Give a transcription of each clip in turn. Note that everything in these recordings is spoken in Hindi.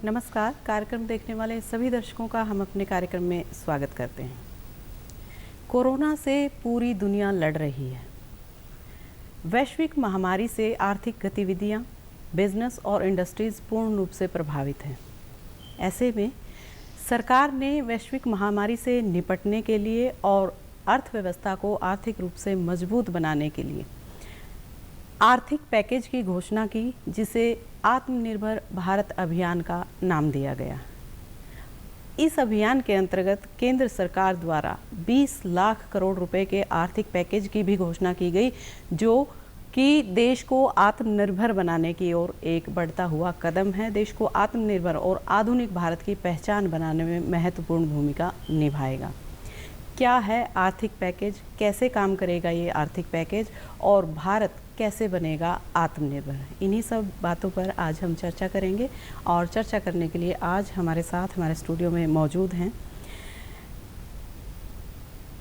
नमस्कार। कार्यक्रम देखने वाले सभी दर्शकों का हम अपने कार्यक्रम में स्वागत करते हैं। कोरोना से पूरी दुनिया लड़ रही है। वैश्विक महामारी से आर्थिक गतिविधियां, बिजनेस और इंडस्ट्रीज पूर्ण रूप से प्रभावित हैं। ऐसे में सरकार ने वैश्विक महामारी से निपटने के लिए और अर्थव्यवस्था को आर्थिक रूप से मजबूत बनाने के लिए आर्थिक पैकेज की घोषणा की, जिसे आत्मनिर्भर भारत अभियान का नाम दिया गया। इस अभियान के अंतर्गत केंद्र सरकार द्वारा 20 लाख करोड़ रुपए के आर्थिक पैकेज की भी घोषणा की गई, जो कि देश को आत्मनिर्भर बनाने की ओर एक बढ़ता हुआ कदम है। देश को आत्मनिर्भर और आधुनिक भारत की पहचान बनाने में महत्वपूर्ण भूमिका निभाएगा। क्या है आर्थिक पैकेज, कैसे काम करेगा ये आर्थिक पैकेज और भारत कैसे बनेगा आत्मनिर्भर, इन्हीं सब बातों पर आज हम चर्चा करेंगे। और चर्चा करने के लिए आज हमारे साथ हमारे स्टूडियो में मौजूद हैं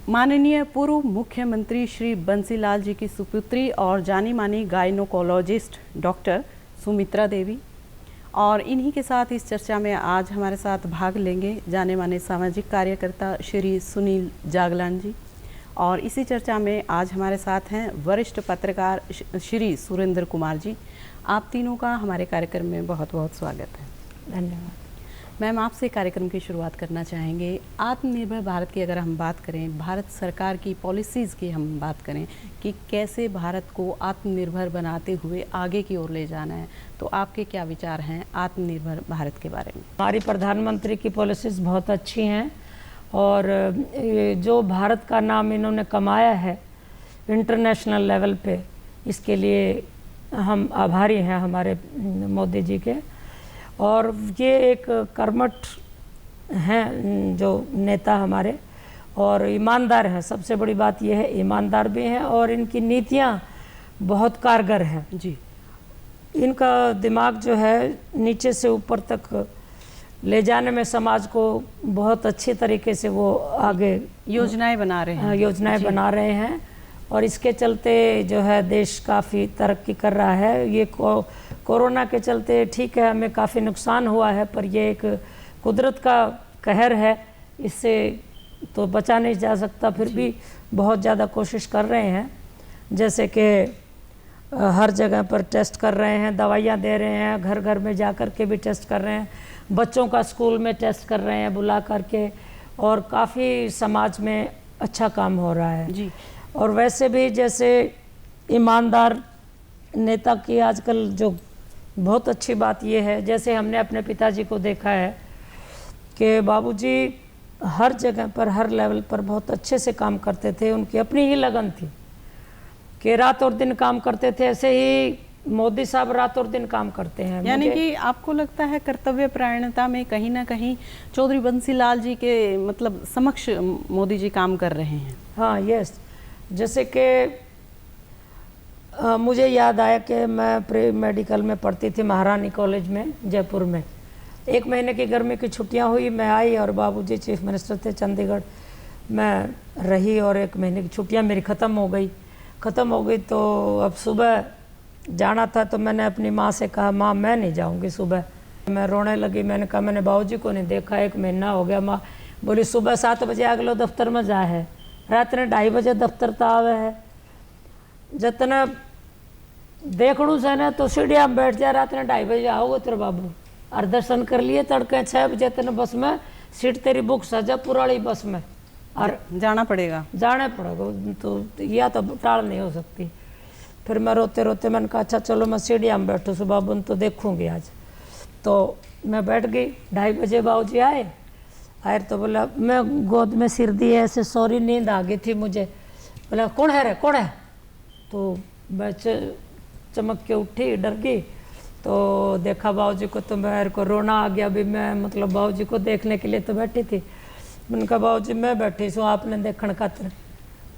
माननीय पूर्व मुख्यमंत्री श्री बंसीलाल जी की सुपुत्री और जानी मानी गायनोकोलॉजिस्ट डॉक्टर सुमित्रा देवी, और इन्हीं के साथ इस चर्चा में आज हमारे साथ भाग लेंगे जाने माने सामाजिक कार्यकर्ता श्री सुनील जागलान जी। और इसी चर्चा में आज हमारे साथ हैं वरिष्ठ पत्रकार श्री सुरेंद्र कुमार जी। आप तीनों का हमारे कार्यक्रम में बहुत बहुत स्वागत है। धन्यवाद। मैम, आपसे कार्यक्रम की शुरुआत करना चाहेंगे। आत्मनिर्भर भारत की अगर हम बात करें, भारत सरकार की पॉलिसीज़ की हम बात करें कि कैसे भारत को आत्मनिर्भर बनाते हुए आगे की ओर ले जाना है, तो आपके क्या विचार हैं आत्मनिर्भर भारत के बारे में? हमारी प्रधानमंत्री की पॉलिसीज़ बहुत अच्छी हैं और जो भारत का नाम इन्होंने कमाया है इंटरनेशनल लेवल पे, इसके लिए हम आभारी हैं हमारे मोदी जी के। और ये एक कर्मठ हैं जो नेता हमारे, और ईमानदार हैं। सबसे बड़ी बात यह है, ईमानदार भी हैं और इनकी नीतियाँ बहुत कारगर हैं जी। इनका दिमाग जो है नीचे से ऊपर तक ले जाने में समाज को बहुत अच्छी तरीके से वो आगे योजनाएं बना रहे हैं। योजनाएं बना रहे हैं और इसके चलते जो है देश काफ़ी तरक्की कर रहा है। ये कोरोना के चलते ठीक है, हमें काफ़ी नुकसान हुआ है, पर ये एक कुदरत का कहर है, इससे तो बचा नहीं जा सकता। फिर भी बहुत ज़्यादा कोशिश कर रहे हैं, जैसे कि हर जगह पर टेस्ट कर रहे हैं, दवाइयाँ दे रहे हैं, घर घर में जा कर के भी टेस्ट कर रहे हैं, बच्चों का स्कूल में टेस्ट कर रहे हैं बुला करके, और काफ़ी समाज में अच्छा काम हो रहा है जी। और वैसे भी जैसे ईमानदार नेता की आजकल जो बहुत अच्छी बात यह है, जैसे हमने अपने पिताजी को देखा है कि बाबूजी हर जगह पर हर लेवल पर बहुत अच्छे से काम करते थे। उनकी अपनी ही लगन थी कि रात और दिन काम करते थे। ऐसे ही मोदी साहब रात और दिन काम करते हैं। यानी कि आपको लगता है कर्तव्य परायणता में कहीं ना कहीं चौधरी बंसीलाल जी के मतलब समक्ष मोदी जी काम कर रहे हैं? हाँ, यस। जैसे कि मुझे याद आया कि मैं प्री मेडिकल में पढ़ती थी महारानी कॉलेज में जयपुर में। 1 महीने की गर्मी की छुट्टियां हुई, मैं आई और बाबूजी चीफ मिनिस्टर थे चंडीगढ़। मैं रही और 1 महीने की छुट्टियां मेरी ख़त्म हो गई। तो अब सुबह जाना था, तो मैंने अपनी माँ से कहा, माँ मैं नहीं जाऊँगी सुबह। मैं रोने लगी। मैंने कहा मैंने बाबूजी को नहीं देखा, 1 महीना हो गया। माँ बोली सुबह 7 बजे अगलो दफ्तर में जा है, रात ने 2:30 बजे दफ्तर तो आवे है। जितना देखणू से ना तो सीढ़िया में बैठ जाए, रात ने 2:30 बजे आओगे तेरे बाबू, और दर्शन कर लिए तड़के 6 बजे तेने बस में सीट तेरी बुक सजा पुरानी बस में, और जाना पड़ेगा तो या तो टाल नहीं हो सकती। फिर मैं रोते रोते मैंने कहा अच्छा चलो मैं सीढ़िया में बैठूँ, सुबह बाबू तो देखूँगी आज। तो मैं बैठ गई। 2:30 बजे बाबूजी आए तो बोला, मैं गोद में सिर दिए ऐसे, सॉरी नींद आ गई थी मुझे। बोला कौन है रे, कौन है? तो मैं चमक के उठी, डर गई। तो देखा बाबूजी को, तो मेरे को रोना आ गया। अभी मैं मतलब बाबूजी को देखने के लिए तो बैठी थी। मैंने कहा बाबूजी मैं बैठी सो आपने देखने खातिर।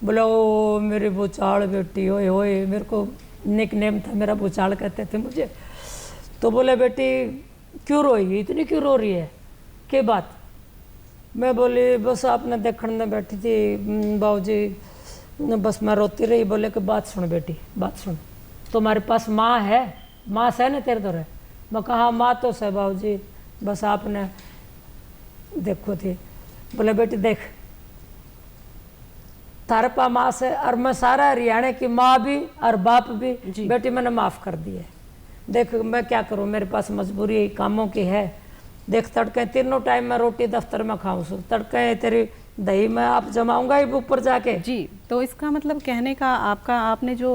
बोला ओ मेरी भूचाल बेटी, ओए होए, मेरे को निक नेम था मेरा, भूचाल कहते थे मुझे। तो बोले बेटी क्यों रोई, इतनी क्यों रो रही है, क्या बात? मैं बोली बस आपने देखने में बैठी थी बाबूजी, बस मैं रोती रही। बोले कि बात सुन बेटी, बात सुन, तुम्हारे पास माँ है? माँ से न तेरे तो रहे? मैं कहा माँ तो से बाबूजी, बस आपने देखो थे। बोले बेटी देख, थारे पा माँ से और मैं सारा हरियाणा की माँ भी और बाप भी, बेटी मैंने माफ़ कर दिए। देख मैं क्या करूँ, मेरे पास मजबूरी कामों की है। देख तड़के तीनों टाइम मैं रोटी दफ्तर में खाऊँ, तड़के तेरी दही में आप जमाऊंगा ही ऊपर जाके। जी, तो इसका मतलब कहने का आपने जो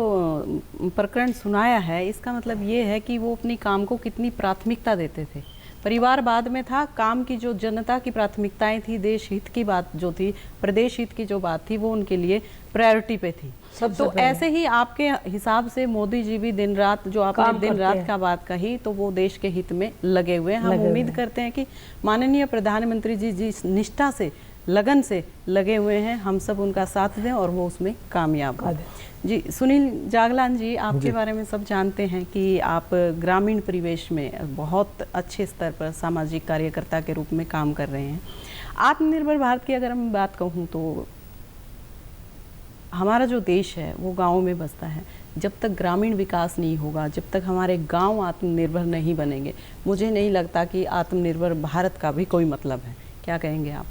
प्रकरण सुनाया है, इसका मतलब ये है कि वो अपनी काम को कितनी प्राथमिकता देते थे। परिवार बाद में था, काम की जो जनता की प्राथमिकताएं थी, देश हित की बात जो थी, प्रदेश हित की जो बात थी, वो उनके लिए प्रायोरिटी पे थी। तो ऐसे ही आपके हिसाब से मोदी जी भी दिन रात, जो आपने दिन रात का बात कही, तो वो देश के हित में लगे हुए हैं। हम उम्मीद करते हैं कि माननीय प्रधानमंत्री जी जिस निष्ठा से, लगन से लगे हुए हैं, हम सब उनका साथ दें और वो उसमें कामयाब हो। जी, सुनील जागलान जी, आपके बारे में सब जानते हैं कि आप ग्रामीण परिवेश में बहुत अच्छे स्तर पर सामाजिक कार्यकर्ता के रूप में काम कर रहे हैं। आत्मनिर्भर भारत की अगर मैं बात कहूँ तो हमारा जो देश है वो गाँव में बसता है। जब तक ग्रामीण विकास नहीं होगा, जब तक हमारे गाँव आत्मनिर्भर नहीं बनेंगे, मुझे नहीं लगता कि आत्मनिर्भर भारत का भी कोई मतलब है। क्या कहेंगे आप?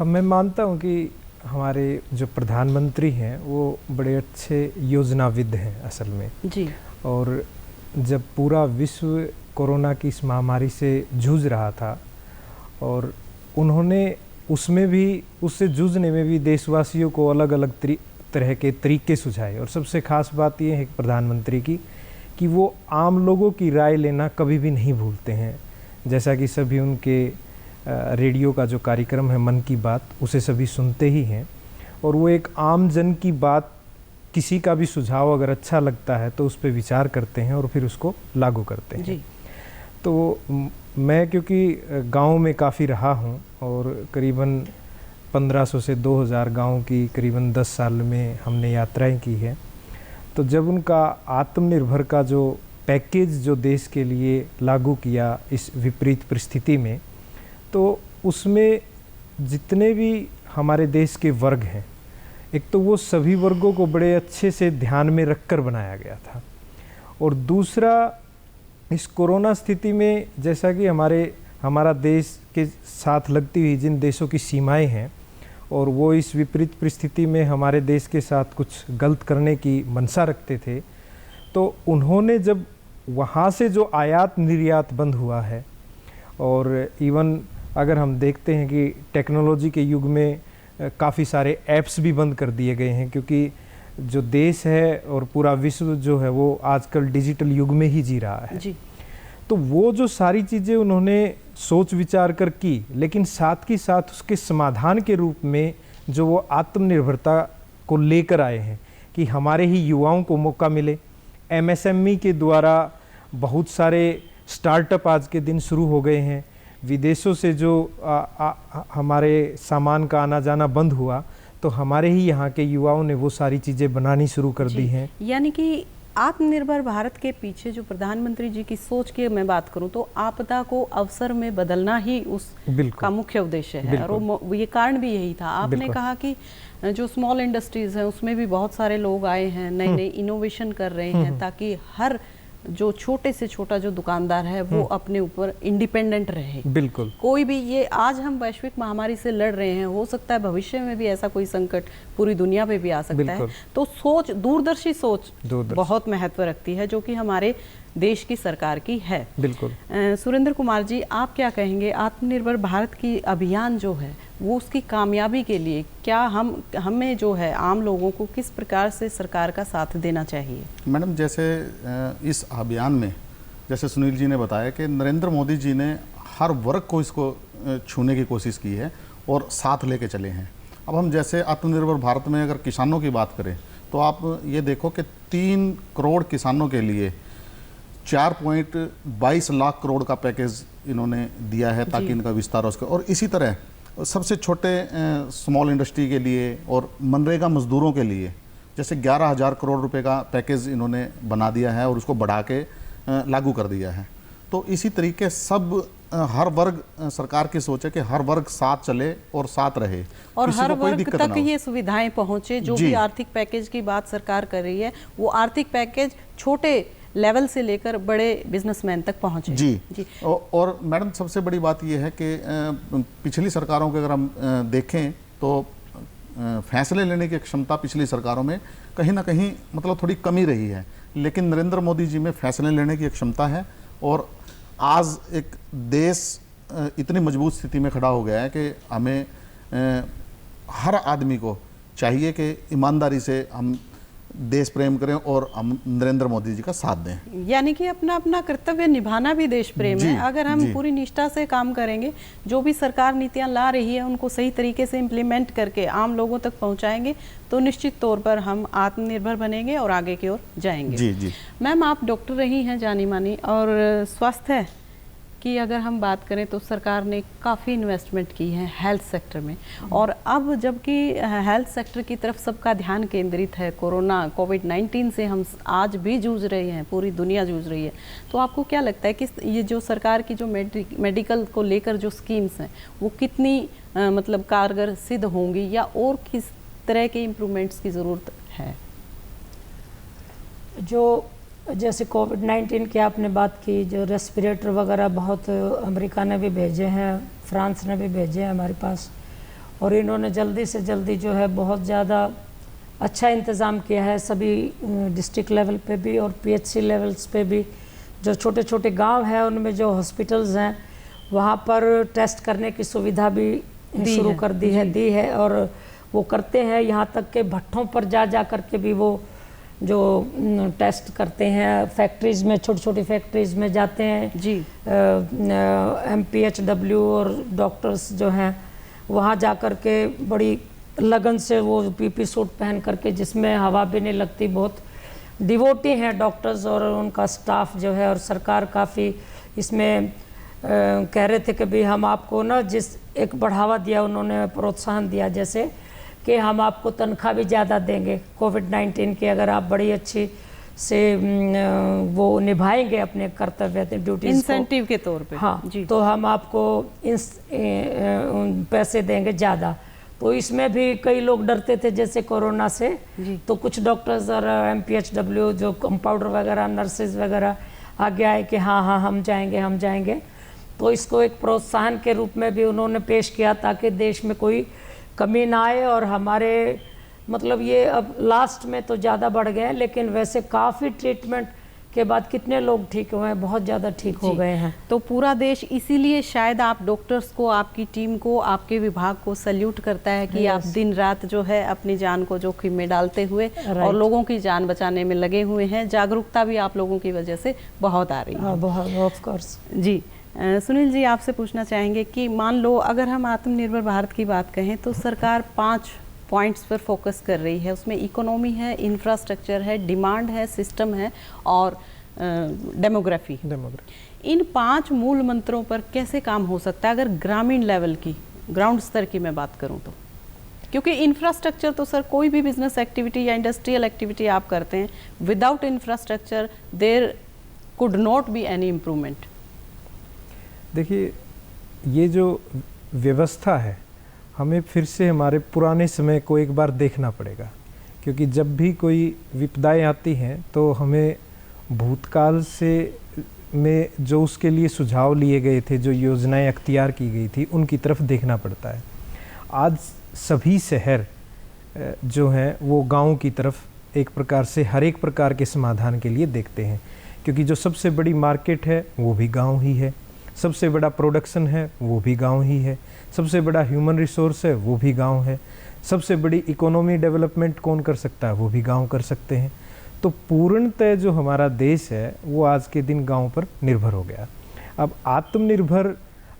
मैं मानता हूँ कि हमारे जो प्रधानमंत्री हैं वो बड़े अच्छे योजनाविद हैं असल में जी। और जब पूरा विश्व कोरोना की इस महामारी से जूझ रहा था और उन्होंने उसमें भी, उससे जूझने में भी देशवासियों को अलग अलग तरह के तरीके सुझाए। और सबसे खास बात ये है प्रधानमंत्री की कि वो आम लोगों की राय लेना कभी भी नहीं भूलते हैं। जैसा कि सभी उनके रेडियो का जो कार्यक्रम है मन की बात, उसे सभी सुनते ही हैं और वो एक आम जन की बात, किसी का भी सुझाव अगर अच्छा लगता है तो उस पर विचार करते हैं और फिर उसको लागू करते हैं। जी। तो मैं क्योंकि गांव में काफ़ी रहा हूं और करीबन 1500 से 2000 गांव की करीबन 10 साल में हमने यात्राएं की है, तो जब उनका आत्मनिर्भर का जो पैकेज जो देश के लिए लागू किया इस विपरीत परिस्थिति में, तो उसमें जितने भी हमारे देश के वर्ग हैं, एक तो वो सभी वर्गों को बड़े अच्छे से ध्यान में रखकर बनाया गया था और दूसरा इस कोरोना स्थिति में जैसा कि हमारा देश के साथ लगती हुई जिन देशों की सीमाएं हैं और वो इस विपरीत परिस्थिति में हमारे देश के साथ कुछ गलत करने की मंशा रखते थे, तो उन्होंने जब वहाँ से जो आयात निर्यात बंद हुआ है और इवन अगर हम देखते हैं कि टेक्नोलॉजी के युग में काफ़ी सारे ऐप्स भी बंद कर दिए गए हैं क्योंकि जो देश है और पूरा विश्व जो है वो आजकल डिजिटल युग में ही जी रहा है जी। तो वो जो सारी चीज़ें उन्होंने सोच विचार कर की, लेकिन साथ ही साथ उसके समाधान के रूप में जो वो आत्मनिर्भरता को लेकर आए हैं कि हमारे ही युवाओं को मौका मिले। MSME के द्वारा बहुत सारे स्टार्टअप आज के दिन शुरू हो गए हैं। विदेशों से जो हमारे सामान का आना जाना बंद हुआ, तो हमारे ही यहाँ के युवाओं ने वो सारी चीज़ें बनानी शुरू कर दी हैं। यानी कि आत्मनिर्भर भारत के पीछे जो प्रधानमंत्री जी की सोच की मैं बात करूं तो आपदा को अवसर में बदलना ही उस का मुख्य उद्देश्य है और ये कारण भी यही था। आपने कहा कि जो स्मॉल इंडस्ट्रीज हैं उसमें भी बहुत सारे लोग आए हैं, नए नए इनोवेशन कर रहे हैं ताकि हर जो छोटे से छोटा जो दुकानदार है वो अपने ऊपर इंडिपेंडेंट रहे। बिल्कुल। कोई भी, ये आज हम वैश्विक महामारी से लड़ रहे हैं, हो सकता है भविष्य में भी ऐसा कोई संकट पूरी दुनिया पे भी आ सकता है, तो सोच, दूरदर्शी सोच बहुत महत्व रखती है जो कि हमारे देश की सरकार की है। बिल्कुल। सुरेंद्र कुमार जी, आप क्या कहेंगे, आत्मनिर्भर भारत की अभियान जो है वो उसकी कामयाबी के लिए क्या हमें जो है आम लोगों को किस प्रकार से सरकार का साथ देना चाहिए? मैडम, जैसे इस अभियान में जैसे सुनील जी ने बताया कि नरेंद्र मोदी जी ने हर वर्ग को इसको छूने की कोशिश की है और साथ लेके चले हैं। अब हम जैसे आत्मनिर्भर भारत में अगर किसानों की बात करें तो आप ये देखो कि 3 करोड़ किसानों के लिए 4.22 लाख करोड़ का पैकेज इन्होंने दिया है ताकि इनका विस्तार हो सके। और इसी तरह सबसे छोटे स्मॉल इंडस्ट्री के लिए और मनरेगा मजदूरों के लिए जैसे 11,000 करोड़ रुपए का पैकेज इन्होंने बना दिया है और उसको बढ़ा के लागू कर दिया है। तो इसी तरीके सब हर वर्ग, सरकार की सोच है कि हर वर्ग साथ चले और साथ रहे और हर वर्ग तक ये सुविधाएं पहुंचे। जो भी आर्थिक पैकेज की बात सरकार कर रही है वो आर्थिक पैकेज छोटे लेवल से लेकर बड़े बिजनेसमैन तक पहुंचे। जी। और मैडम सबसे बड़ी बात यह है कि पिछली सरकारों के अगर हम देखें तो फैसले लेने की क्षमता पिछली सरकारों में कहीं ना कहीं मतलब थोड़ी कमी रही है, लेकिन नरेंद्र मोदी जी में फैसले लेने की क्षमता है और आज एक देश इतनी मजबूत स्थिति में खड़ा हो गया है कि हमें हर आदमी को चाहिए कि ईमानदारी से हम देश प्रेम करें और हम नरेंद्र मोदी जी का साथ दें। यानी कि अपना अपना कर्तव्य निभाना भी देश प्रेम है। अगर हम पूरी निष्ठा से काम करेंगे, जो भी सरकार नीतियां ला रही है उनको सही तरीके से इम्प्लीमेंट करके आम लोगों तक पहुंचाएंगे तो निश्चित तौर पर हम आत्मनिर्भर बनेंगे और आगे की ओर जाएंगे। जी। मैम, आप डॉक्टर रही हैं जानी मानी, और स्वास्थ्य की अगर हम बात करें तो सरकार ने काफ़ी इन्वेस्टमेंट की है हेल्थ सेक्टर में, और अब जबकि हेल्थ सेक्टर की तरफ सबका ध्यान केंद्रित है, कोविड-19 से हम आज भी जूझ रहे हैं, पूरी दुनिया जूझ रही है, तो आपको क्या लगता है कि ये जो सरकार की जो मेडिकल को लेकर जो स्कीम्स हैं वो कितनी मतलब कारगर सिद्ध होंगी, या और किस तरह के इम्प्रूवमेंट्स की ज़रूरत है? जो जैसे कोविड-19 की आपने बात की, जो रेस्पिरेटर वगैरह बहुत अमेरिका ने भी भेजे हैं, फ्रांस ने भी भेजे हैं हमारे पास, और इन्होंने जल्दी से जल्दी जो है बहुत ज़्यादा अच्छा इंतज़ाम किया है सभी डिस्ट्रिक्ट लेवल पे भी और पीएचसी लेवल्स पे भी। जो छोटे छोटे गांव हैं उनमें जो हॉस्पिटल्स हैं वहाँ पर टेस्ट करने की सुविधा भी शुरू कर दी है और वो करते हैं। यहाँ तक के भट्ठों पर जा कर के भी वो जो टेस्ट करते हैं, फैक्ट्रीज़ में, छोटी छोटी फैक्ट्रीज़ में जाते हैं जी। MPHW और डॉक्टर्स जो हैं वहाँ जा कर के बड़ी लगन से वो PP सूट पहन करके, जिसमें हवा भी नहीं लगती, बहुत डिवोटी हैं डॉक्टर्स और उनका स्टाफ जो है। और सरकार काफ़ी इसमें कह रहे थे कि भाई हम आपको ना जिस एक बढ़ावा दिया, उन्होंने प्रोत्साहन दिया जैसे कि हम आपको तनख्वाह भी ज़्यादा देंगे कोविड-19 की, अगर आप बड़ी अच्छी से वो निभाएंगे अपने कर्तव्य ड्यूटीज इंसेंटिव के तौर पे। हाँ जी। तो हम आपको पैसे देंगे ज़्यादा। तो इसमें भी कई लोग डरते थे जैसे कोरोना से, तो कुछ डॉक्टर्स और MPHW जो कंपाउंडर वगैरह, नर्सेज वगैरह आगे आए कि हाँ हम जाएंगे। तो इसको एक प्रोत्साहन के रूप में भी उन्होंने पेश किया ताकि देश में कोई कमी ना आए। और हमारे मतलब ये अब लास्ट में तो ज़्यादा बढ़ गए हैं, लेकिन वैसे काफ़ी ट्रीटमेंट के बाद कितने लोग ठीक हुए हैं, बहुत ज़्यादा ठीक हो गए हैं। तो पूरा देश इसीलिए शायद आप डॉक्टर्स को, आपकी टीम को, आपके विभाग को सैल्यूट करता है कि आप दिन रात जो है अपनी जान को जोखिम में डालते हुए और लोगों की जान बचाने में लगे हुए हैं। जागरूकता भी आप लोगों की वजह से बहुत आ रही है। बहुत, ऑफ कोर्स। जी। सुनील जी, आपसे पूछना चाहेंगे कि मान लो अगर हम आत्मनिर्भर भारत की बात कहें तो सरकार 5 पॉइंट्स पर फोकस कर रही है। उसमें इकोनॉमी है, इंफ्रास्ट्रक्चर है, डिमांड है, सिस्टम है और डेमोग्राफी। इन 5 मूल मंत्रों पर कैसे काम हो सकता है अगर ग्रामीण लेवल की, ग्राउंड स्तर की मैं बात करूं तो? क्योंकि इंफ्रास्ट्रक्चर तो सर कोई भी बिजनेस एक्टिविटी या इंडस्ट्रियल एक्टिविटी आप करते हैं, without infrastructure there could not be any improvement. देखिए, ये जो व्यवस्था है हमें फिर से हमारे पुराने समय को एक बार देखना पड़ेगा, क्योंकि जब भी कोई विपदाएं आती हैं तो हमें भूतकाल से में जो उसके लिए सुझाव लिए गए थे, जो योजनाएं अख्तियार की गई थी, उनकी तरफ देखना पड़ता है। आज सभी शहर जो हैं वो गाँव की तरफ एक प्रकार से हर एक प्रकार के समाधान के लिए देखते हैं, क्योंकि जो सबसे बड़ी मार्केट है वो भी गाँव ही है, सबसे बड़ा प्रोडक्शन है वो भी गांव ही है, सबसे बड़ा ह्यूमन रिसोर्स है वो भी गांव है, सबसे बड़ी इकोनॉमी डेवलपमेंट कौन कर सकता है, वो भी गांव कर सकते हैं। तो पूर्णतः जो हमारा देश है वो आज के दिन गांव पर निर्भर हो गया। अब आत्मनिर्भर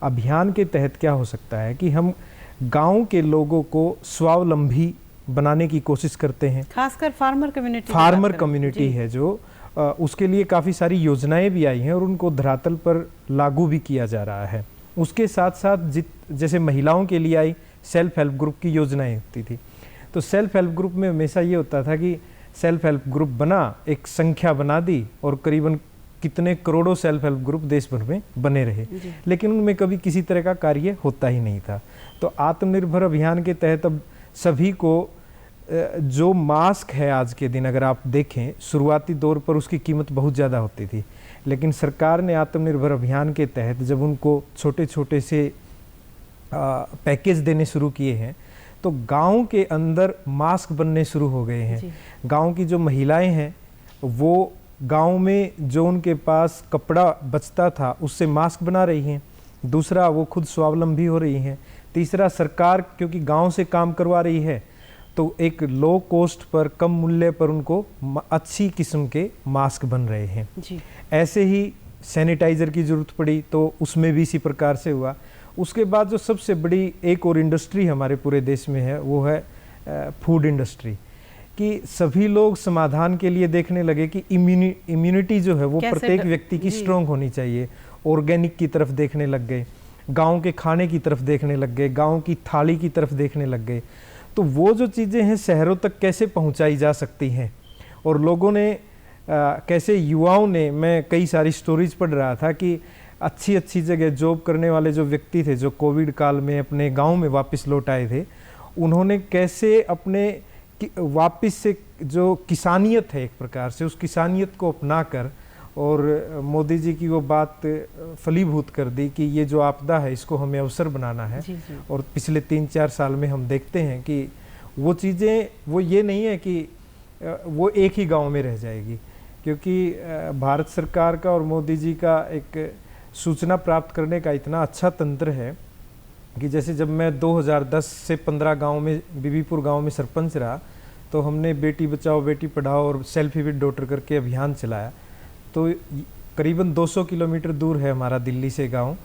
अभियान के तहत क्या हो सकता है कि हम गांव के लोगों को स्वावलंबी बनाने की कोशिश करते हैं, खासकर फार्मर कम्युनिटी है जो उसके लिए काफ़ी सारी योजनाएं भी आई हैं और उनको धरातल पर लागू भी किया जा रहा है। उसके साथ साथ जैसे महिलाओं के लिए आई सेल्फ हेल्प ग्रुप की योजनाएं होती थी, तो सेल्फ हेल्प ग्रुप में हमेशा ये होता था कि सेल्फ हेल्प ग्रुप बना, एक संख्या बना दी और करीबन कितने करोड़ों सेल्फ हेल्प ग्रुप देश भर में बने रहे, लेकिन उनमें कभी किसी तरह का कार्य होता ही नहीं था। तो आत्मनिर्भर अभियान के तहत अब सभी को जो मास्क है आज के दिन अगर आप देखें, शुरुआती दौर पर उसकी कीमत बहुत ज़्यादा होती थी, लेकिन सरकार ने आत्मनिर्भर अभियान के तहत जब उनको छोटे छोटे से पैकेज देने शुरू किए हैं तो गांव के अंदर मास्क बनने शुरू हो गए हैं। गांव की जो महिलाएं हैं वो गांव में जो उनके पास कपड़ा बचता था उससे मास्क बना रही हैं। दूसरा, वो खुद स्वावलंबी हो रही हैं। तीसरा, सरकार क्योंकि गांव से काम करवा रही है तो एक लो कॉस्ट पर, कम मूल्य पर उनको अच्छी किस्म के मास्क बन रहे हैं जी। ऐसे ही सैनिटाइज़र की ज़रूरत पड़ी तो उसमें भी इसी प्रकार से हुआ। उसके बाद जो सबसे बड़ी एक और इंडस्ट्री हमारे पूरे देश में है वो है फूड इंडस्ट्री, कि सभी लोग समाधान के लिए देखने लगे कि इम्यूनिटी जो है वो प्रत्येक व्यक्ति की स्ट्रॉन्ग होनी चाहिए। ऑर्गेनिक की तरफ देखने लग गए, गांव के खाने की तरफ देखने लग गए, गांव की थाली की तरफ देखने लग गए। तो वो जो चीज़ें हैं शहरों तक कैसे पहुंचाई जा सकती हैं, और लोगों ने कैसे, युवाओं ने, मैं कई सारी स्टोरीज पढ़ रहा था कि अच्छी अच्छी जगह जॉब करने वाले जो व्यक्ति थे जो कोविड काल में अपने गांव में वापस लौट आए थे, उन्होंने कैसे अपने वापस से जो किसानियत है एक प्रकार से उस किसानियत को अपनाकर, और मोदी जी की वो बात फलीभूत कर दी कि ये जो आपदा है इसको हमें अवसर बनाना है। जी। और पिछले 3-4 साल में हम देखते हैं कि वो चीज़ें, वो ये नहीं है कि वो एक ही गांव में रह जाएगी, क्योंकि भारत सरकार का और मोदी जी का एक सूचना प्राप्त करने का इतना अच्छा तंत्र है कि जैसे जब मैं 2010 से 15 गांव में, बीबीपुर गांव में सरपंच रहा, तो हमने बेटी बचाओ बेटी पढ़ाओ और सेल्फी विद डॉटर करके अभियान चलाया। तो करीबन 200 किलोमीटर दूर है हमारा दिल्ली से गांव,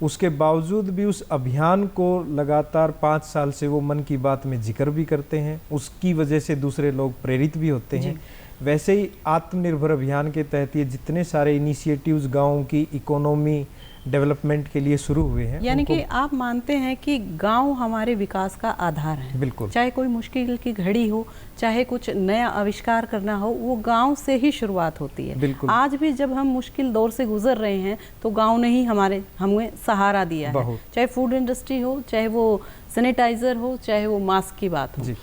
उसके बावजूद भी उस अभियान को लगातार 5 साल से वो मन की बात में जिक्र भी करते हैं, उसकी वजह से दूसरे लोग प्रेरित भी होते हैं। वैसे ही आत्मनिर्भर अभियान के तहत ये जितने सारे इनिशिएटिव्स गाँव की इकोनॉमी डेवलपमेंट के लिए शुरू हुए हैं, यानी कि आप मानते हैं कि गांव हमारे विकास का आधार है। बिल्कुल। चाहे कोई मुश्किल की घड़ी हो, चाहे कुछ नया आविष्कार करना हो, वो गांव से ही शुरुआत होती है। बिल्कुल। आज भी जब हम मुश्किल दौर से गुजर रहे हैं तो गांव ने ही हमें सहारा दिया है, चाहे फूड इंडस्ट्री हो, चाहे वो सैनिटाइजर हो, चाहे वो मास्क की बात हो।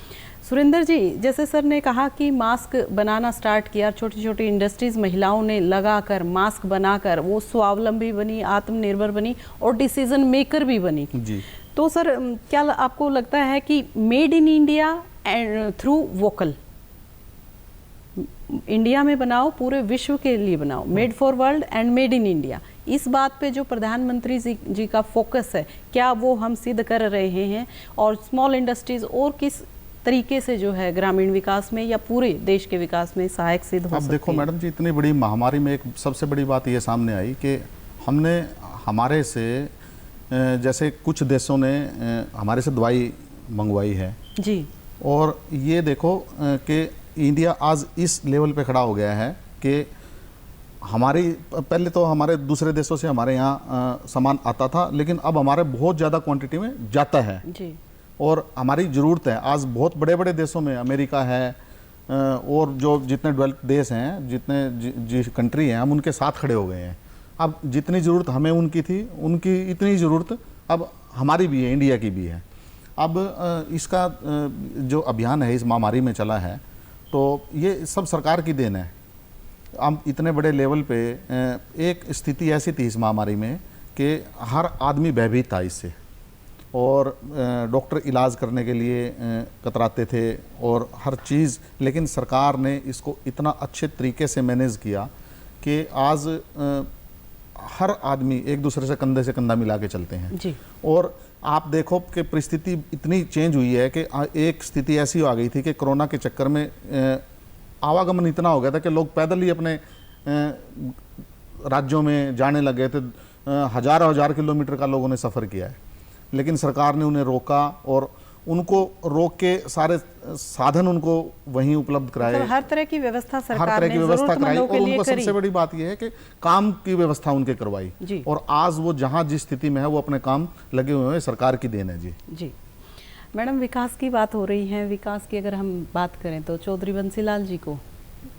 सुरेंद्र जी, जैसे सर ने कहा कि मास्क बनाना स्टार्ट किया, छोटी छोटी इंडस्ट्रीज महिलाओं ने लगाकर मास्क बनाकर वो स्वावलंबी बनी, आत्मनिर्भर बनी और डिसीजन मेकर भी बनी जी। तो सर, क्या आपको लगता है कि made in India and through vocal, India में बनाओ, पूरे विश्व के लिए बनाओ, made for world and made in India, इस बात पे जो प्रधानमंत्री जी का फोकस है, क्या वो हम सिद्ध कर रहे हैं? और स्मॉल इंडस्ट्रीज और किस तरीके से जो है ग्रामीण विकास में या पूरे देश के विकास में सहायक सिद्ध हो सकती है? अब देखो मैडम जी, इतनी बड़ी महामारी में एक सबसे बड़ी बात ये सामने आई कि हमने हमारे से, जैसे कुछ देशों ने हमारे से दवाई मंगवाई है जी, और ये देखो कि इंडिया आज इस लेवल पे खड़ा हो गया है कि हमारी, पहले तो हमारे दूसरे देशों से हमारे यहाँ सामान आता था, लेकिन अब हमारे बहुत ज़्यादा क्वांटिटी में जाता है जी। और हमारी ज़रूरत है आज बहुत बड़े बड़े देशों में, अमेरिका है और जो जितने डेवलप्ड देश हैं, जितने कंट्री हैं, हम उनके साथ खड़े हो गए हैं। अब जितनी ज़रूरत हमें उनकी थी, उनकी इतनी ज़रूरत अब हमारी भी है, इंडिया की भी है। अब इसका जो अभियान है इस महामारी में चला है, तो ये सब सरकार की देन है। अब इतने बड़े लेवल पे एक स्थिति ऐसी थी इस महामारी में कि हर आदमी भयभीत था इससे, और डॉक्टर इलाज करने के लिए कतराते थे और हर चीज़, लेकिन सरकार ने इसको इतना अच्छे तरीके से मैनेज किया कि आज हर आदमी एक दूसरे से कंधा मिला के चलते हैं जी। और आप देखो कि परिस्थिति इतनी चेंज हुई है कि एक स्थिति ऐसी आ गई थी कि कोरोना के चक्कर में आवागमन इतना हो गया था कि लोग पैदल ही अपने राज्यों में जाने लगे थे। हजार किलोमीटर का लोगों ने सफ़र किया है, लेकिन सरकार ने उन्हें रोका और उनको रोक के सारे साधन उनको वहीं उपलब्ध कराए, मतलब हर तरह की व्यवस्था सरकार हर तरह की व्यवस्था कराई। और उनको सबसे बड़ी बात यह है कि काम की व्यवस्था उनके करवाई, और आज वो जहां जिस स्थिति में है वो अपने काम लगे हुए हैं, सरकार की देन है जी। जी मैडम, विकास की बात हो रही है, विकास की अगर हम बात करें तो चौधरी बंसीलाल जी को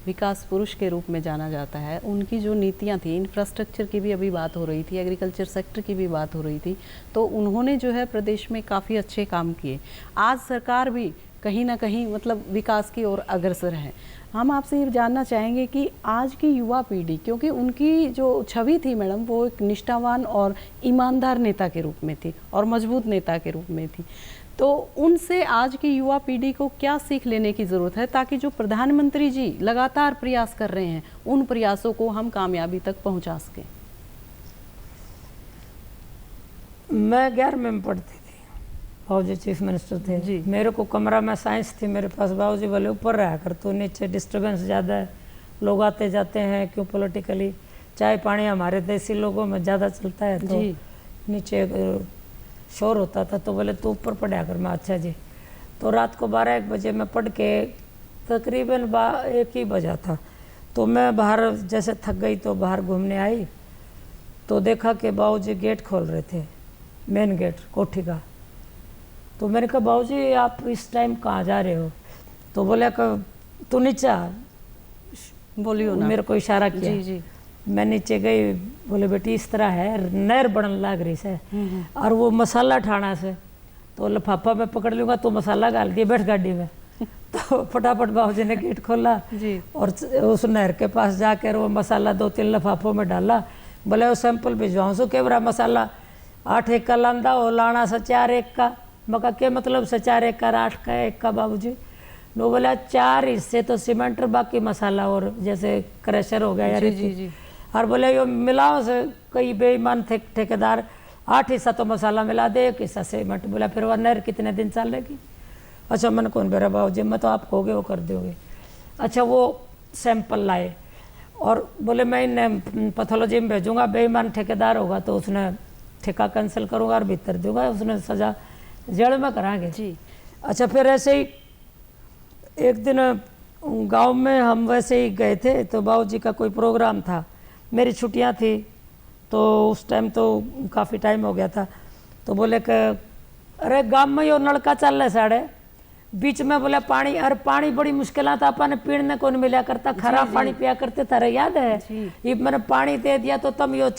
विकास पुरुष के रूप में जाना जाता है। उनकी जो नीतियां थी, इंफ्रास्ट्रक्चर की भी अभी बात हो रही थी, एग्रीकल्चर सेक्टर की भी बात हो रही थी, तो उन्होंने जो है प्रदेश में काफ़ी अच्छे काम किए। आज सरकार भी कहीं ना कहीं मतलब विकास की ओर अग्रसर है। हम आपसे ये जानना चाहेंगे कि आज की युवा पीढ़ी, क्योंकि उनकी जो छवि थी मैडम वो एक निष्ठावान और ईमानदार नेता के रूप में थी और मजबूत नेता के रूप में थी, तो उनसे आज की युवा पीढ़ी को क्या सीख लेने की ज़रूरत है ताकि जो प्रधानमंत्री जी लगातार प्रयास कर रहे हैं उन प्रयासों को हम कामयाबी तक पहुंचा सकें? मैं 11वीं में पढ़ती थी, बाबूजी चीफ मिनिस्टर थे जी। मेरे को कमरा में साइंस थी मेरे पास, बाबूजी बोले ऊपर रहा कर, तो नीचे डिस्टर्बेंस ज़्यादा है, लोग आते जाते हैं, क्यों पॉलिटिकली चाय पानी हमारे देसी लोगों में ज़्यादा चलता है, तो नीचे शोर होता था, तो बोले तू ऊपर पढ़ा कर। मैं अच्छा जी। तो रात को 12-1 बजे मैं पढ़ के तकरीबन 1 ही बजा था, तो मैं बाहर जैसे थक गई तो बाहर घूमने आई, तो देखा कि बाबूजी गेट खोल रहे थे, मेन गेट कोठी का। तो मैंने कहा बाबूजी आप इस टाइम कहाँ जा रहे हो? तो बोले कि तू नीचे आ, बोलियो ना। मेरे को इशारा किया। जी जी। मैं नीचे गई, बोले बेटी इस तरह है, नहर बनने लग रही से और वो मसाला ठाना से, तो लिफाफा में पकड़ लूँगा तो मसाला डाल दिया, बैठ गाड़ी में। तो फटाफट बाबूजी ने गेट खोला जी। और उस नहर के पास जाकर वो मसाला 2-3 लिफाफों में डाला। बोले वो सैंपल भिजवाऊँ सो के बरा मसाला 8 एक का लांदा हो, लाना से 4 एक का। मका के मतलब से 4 एक का 8 का 1 का बाबूजी? नो बोला 4 हिस्से तो सीमेंट और बाकी मसाला और जैसे क्रशर हो गया या रेती। और बोले यो मिलाओ से कई बेईमान थे ठेकेदार, 8 हिस्सा तो मसाला मिला दे, 1 हिस्सा सीमेंट। बोला फिर वह नहर कितने दिन चलेगी? अच्छा मैंने कौन बेरा बाबूजी, मैं तो आप कहोगे वो कर दोगे। अच्छा वो सैंपल लाए और बोले मैं इन्हें पैथोलॉजी में भेजूँगा, बेईमान ठेकेदार होगा तो उसने ठेका कैंसिल करूँगा और भीतर दूंगा, उसने सज़ा जेल में कराएंगे जी। अच्छा फिर ऐसे ही एक दिन गांव में हम वैसे ही गए थे, तो बाबूजी का कोई प्रोग्राम था, मेरी छुट्टियां थी, तो उस टाइम तो काफ़ी टाइम हो गया था। तो बोले कि अरे गांव में यो नलका चल रहा है साढ़े, बीच में बोले पानी, अरे पानी बड़ी मुश्किल था, अपन पीने को नहीं मिला करता, खराब पानी पिया करते थारे याद है? ये मैंने पानी दे दिया तो तुम यो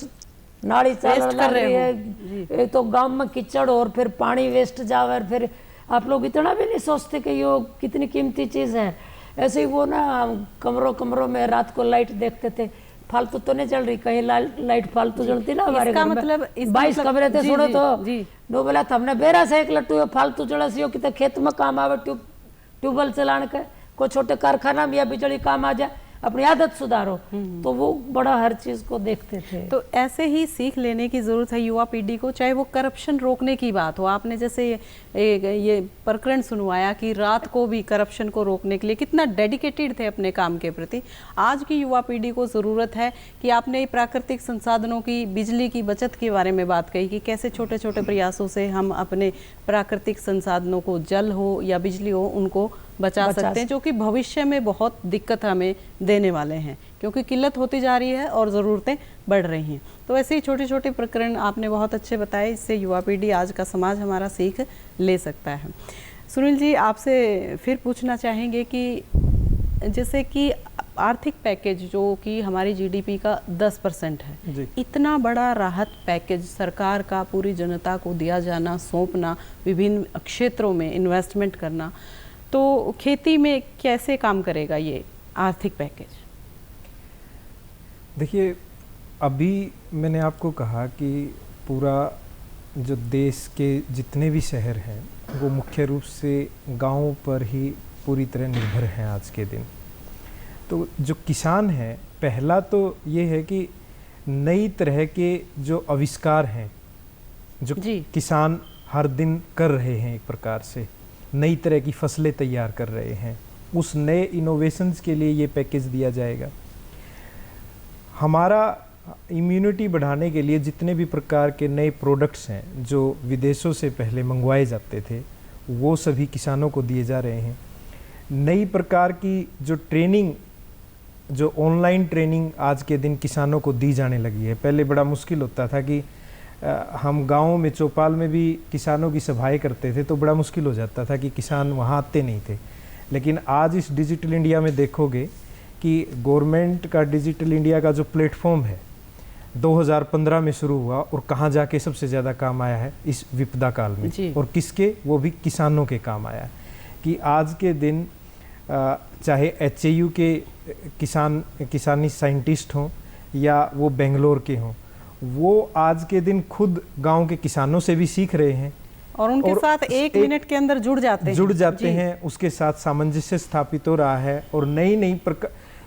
नाली चल रही है, एक तो गांव में कीचड़ और फिर पानी वेस्ट जावे, और फिर आप लोग इतना भी नहीं सोचते कि यो कितनी कीमती चीज़ है। ऐसे ही वो ना कमरों कमरों में रात को लाइट देखते थे, फालतू तो नहीं चल रही, कहीं लाइट फालतू जलती ना हमारे घर में। 22 कमरे थे सुनो तो नो बोला था हमने बेरा से 1 लट्टू फालतू जड़ा सी कितने खेत में काम आवे, ट्यूबवेल चलाने के, कोई छोटे कारखाना में या बिजली काम आ जाए, अपनी आदत सुधारो। तो वो बड़ा हर चीज़ को देखते थे। तो ऐसे ही सीख लेने की ज़रूरत है युवा पीढ़ी को, चाहे वो करप्शन रोकने की बात हो। आपने जैसे ये प्रकरण सुनवाया कि रात को भी करप्शन को रोकने के लिए कितना डेडिकेटेड थे अपने काम के प्रति। आज की युवा पीढ़ी को ज़रूरत है कि आपने प्राकृतिक संसाधनों की, बिजली की बचत के बारे में बात कही कि कैसे छोटे छोटे प्रयासों से हम अपने प्राकृतिक संसाधनों को, जल हो या बिजली हो, उनको बचा सकते हैं, जो कि भविष्य में बहुत दिक्कत हमें देने वाले हैं, क्योंकि किल्लत होती जा रही है और ज़रूरतें बढ़ रही हैं। तो ऐसे ही छोटे छोटे प्रकरण आपने बहुत अच्छे बताए, इससे युवा पीढ़ी, आज का समाज हमारा सीख ले सकता है। सुनील जी, आपसे फिर पूछना चाहेंगे कि जैसे कि आर्थिक पैकेज जो कि हमारी जीडीपी का 10% है, इतना बड़ा राहत पैकेज सरकार का पूरी जनता को दिया जाना, सौंपना, विभिन्न क्षेत्रों में इन्वेस्टमेंट करना, तो खेती में कैसे काम करेगा ये आर्थिक पैकेज? देखिए, अभी मैंने आपको कहा कि पूरा जो देश के जितने भी शहर हैं वो मुख्य रूप से गाँव पर ही पूरी तरह निर्भर हैं आज के दिन। तो जो किसान हैं, पहला तो ये है कि नई तरह के जो आविष्कार हैं जो किसान हर दिन कर रहे हैं, एक प्रकार से नई तरह की फसलें तैयार कर रहे हैं, उस नए इनोवेशंस के लिए ये पैकेज दिया जाएगा। हमारा इम्यूनिटी बढ़ाने के लिए जितने भी प्रकार के नए प्रोडक्ट्स हैं जो विदेशों से पहले मंगवाए जाते थे, वो सभी किसानों को दिए जा रहे हैं। नई प्रकार की जो ट्रेनिंग, जो ऑनलाइन ट्रेनिंग आज के दिन किसानों को दी जाने लगी है। पहले बड़ा मुश्किल होता था कि हम गाँव में, चौपाल में भी किसानों की सभाएं करते थे तो बड़ा मुश्किल हो जाता था कि किसान वहाँ आते नहीं थे। लेकिन आज इस डिजिटल इंडिया में देखोगे कि गवर्नमेंट का डिजिटल इंडिया का जो प्लेटफॉर्म है 2015 में शुरू हुआ और कहाँ जाके सबसे ज़्यादा काम आया है, इस विपदा काल में, और किसके, वो भी किसानों के काम आया है। कि आज के दिन चाहे HAU के किसानी साइंटिस्ट हों या वो बेंगलोर के हों, वो आज के दिन खुद गांव के किसानों से भी सीख रहे हैं और उनके साथ एक मिनट के अंदर जुड़ जाते हैं। उसके साथ सामंजस्य स्थापित हो रहा है और नई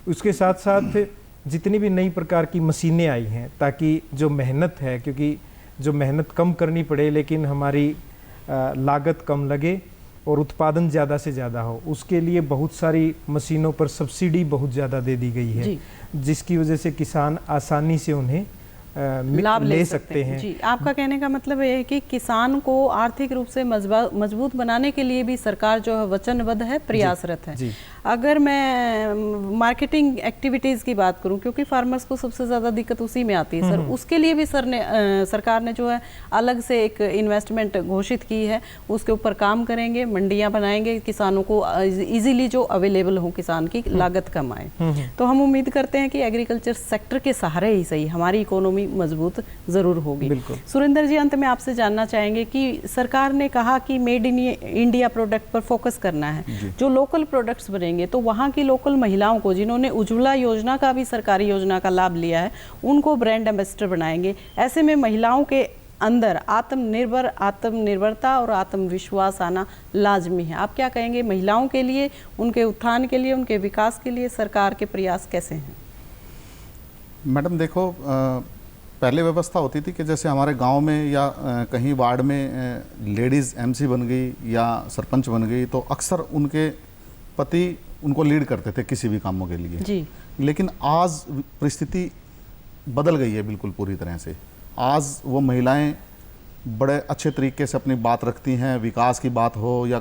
उसके साथ साथ जितनी भी नई प्रकार की मशीनें आई हैं, ताकि जो मेहनत है, क्योंकि जो मेहनत कम करनी पड़े लेकिन हमारी लागत कम लगे और उत्पादन ज़्यादा से ज़्यादा हो, उसके लिए बहुत सारी मशीनों पर सब्सिडी बहुत ज़्यादा दे दी गई है, जिसकी वजह से किसान आसानी से उन्हें लाभ ले सकते हैं। जी, आपका कहने का मतलब है कि किसान को आर्थिक रूप से मजबूत बनाने के लिए भी सरकार जो है वचनबद्ध है, प्रयासरत है। अगर मैं मार्केटिंग एक्टिविटीज़ की बात करूं, क्योंकि फार्मर्स को सबसे ज़्यादा दिक्कत उसी में आती है सर, उसके लिए भी सरकार ने जो है अलग से एक इन्वेस्टमेंट घोषित की है, उसके ऊपर काम करेंगे, मंडियां बनाएंगे, किसानों को इजीली जो अवेलेबल हो, किसान की लागत कम आए। तो हम उम्मीद करते हैं कि एग्रीकल्चर सेक्टर के सहारे ही सही हमारी इकोनॉमी मजबूत जरूर होगी। सुरेंद्र जी, अंत में आपसे जानना चाहेंगे कि सरकार ने कहा कि मेड इन इंडिया प्रोडक्ट पर फोकस करना है, जो लोकल प्रोडक्ट्स बनेंगे तो वहाँ की लोकल महिलाओं को, जिन्होंने उज्ज्वला योजना का भी सरकारी योजना का लाभ लिया है, उनको ब्रांड एम्बेसडर बनाएंगे। ऐसे में महिलाओं के अंदर आत्मनिर्भरता और आत्मविश्वास आना लाजमी है। आप क्या कहेंगे, महिलाओं के लिए, उनके उत्थान के लिए, उनके विकास के लिए सरकार के प्रयास कैसे हैं? मैडम देखो, पहले व्यवस्था होती थी कि जैसे हमारे गांव में या कहीं वार्ड में लेडीज़ MC बन गई या सरपंच बन गई तो अक्सर उनके पति उनको लीड करते थे किसी भी कामों के लिए जी। लेकिन आज परिस्थिति बदल गई है बिल्कुल पूरी तरह से। आज वो महिलाएं बड़े अच्छे तरीके से अपनी बात रखती हैं, विकास की बात हो या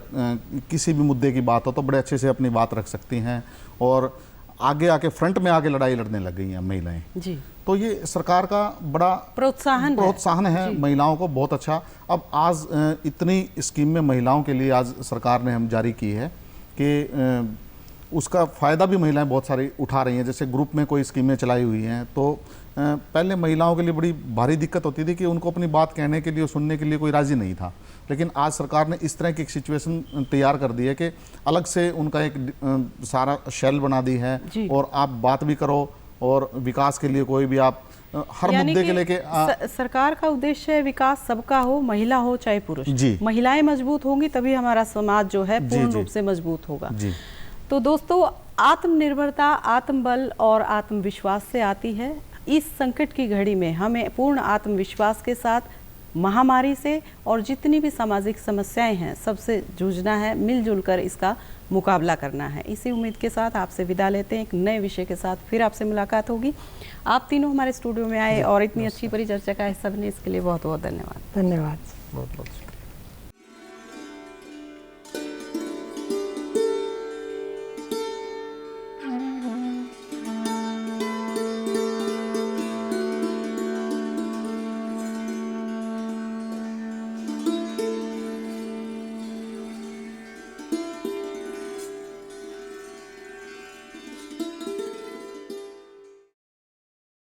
किसी भी मुद्दे की बात हो तो बड़े अच्छे से अपनी बात रख सकती हैं और आगे आके फ्रंट में आके लड़ाई लड़ने लग गई हैं महिलाएं जी। तो ये सरकार का बड़ा प्रोत्साहन है महिलाओं को, बहुत अच्छा। अब आज इतनी स्कीम में महिलाओं के लिए आज सरकार ने हम जारी की है कि उसका फ़ायदा भी महिलाएं बहुत सारी उठा रही हैं। जैसे ग्रुप में कोई स्कीमें चलाई हुई हैं तो पहले महिलाओं के लिए बड़ी भारी दिक्कत होती थी कि उनको अपनी बात कहने के लिए, सुनने के लिए कोई राज़ी नहीं था, लेकिन आज सरकार ने इस तरह की एक सिचुएशन तैयार कर दी है कि अलग से उनका एक सारा शेल बना दी है और आप बात भी करो और विकास के लिए कोई भी आप हर मुद्दे के लेके सरकार का उद्देश्य है विकास सबका हो, महिला हो चाहे पुरुष। महिलाएं मजबूत होंगी तभी हमारा समाज जो है पूर्ण रूप से मजबूत होगा। तो दोस्तों, आत्मनिर्भरता आत्मबल और आत्मविश्वास से आती है। इस संकट की घड़ी में हमें पूर्ण आत्मविश्वास के साथ महामारी से और जितनी भी सामाजिक समस्याएं हैं सबसे जूझना है, मिलजुल कर इसका मुकाबला करना है। इसी उम्मीद के साथ आपसे विदा लेते हैं। एक नए विषय के साथ फिर आपसे मुलाकात होगी। आप तीनों हमारे स्टूडियो में आए और इतनी अच्छी परिचर्चा का हिस्सा बने, इसके लिए बहुत बहुत धन्यवाद। धन्यवाद। बहुत बहुत